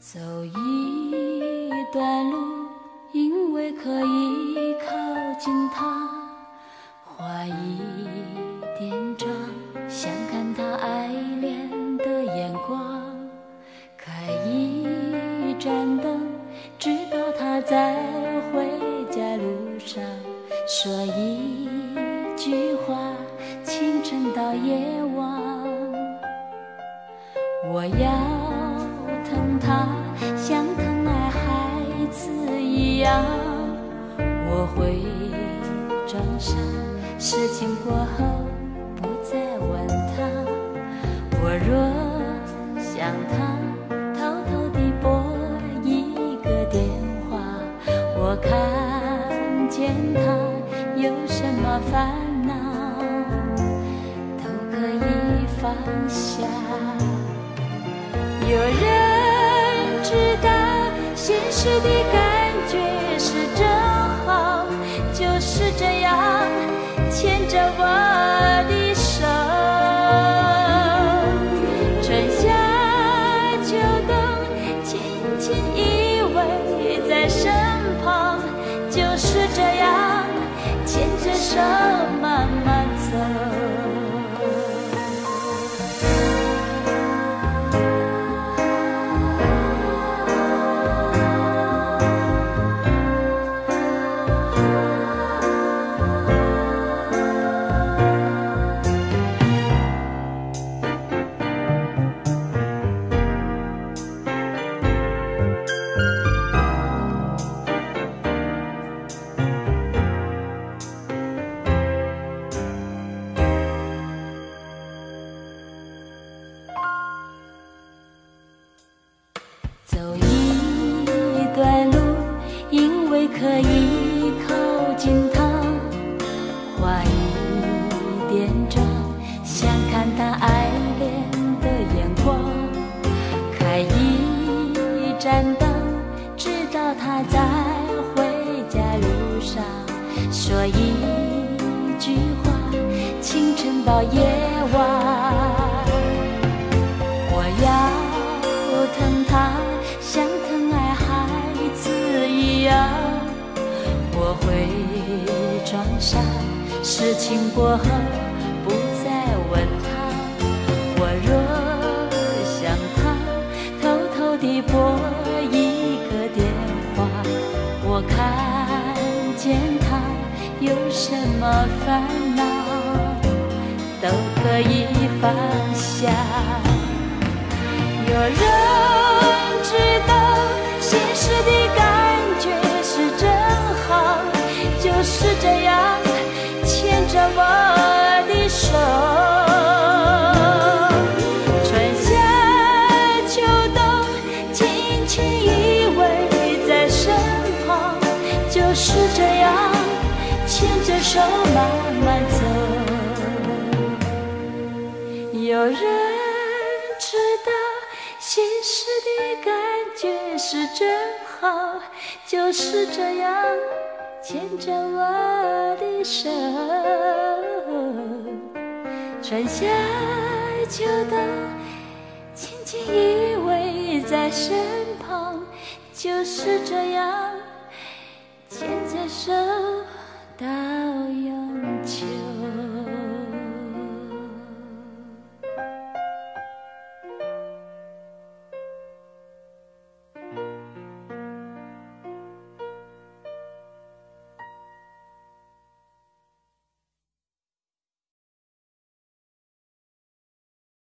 走一段路，因为可以靠近他，花一点妆，想看他爱恋的眼光，开一盏灯，直到他在回家路上，说一句话，清晨到夜晚，我要疼他，像疼爱孩子一样，我会装傻，事情过后不再问他，我若想他，偷偷地拨一个电话，我看见他有什么烦恼都可以放下。有人知道现实的感觉是真好，就是这样牵着我的手，春夏秋冬轻轻依偎在身旁，就是这样牵着手慢慢走。走一段路，因为可以靠近他，化一点妆，想看他爱恋的眼光，开一盏灯，直到他在回家路上，说一句话，清晨到夜晚，我要疼他，像疼爱孩子一样，我会装傻，事情过后不再问他，我若想他，偷偷地拨一个电话，我看见他有什么烦恼都可以放下。有人知道现实的感觉是真好，就是这样牵着我的手，春夏秋冬轻轻依偎在身旁，就是这样牵着手慢慢走。有人知道现实的感觉是真好，就是这样牵着我的手，春夏秋冬轻轻依偎在身旁，就是这样牵着手到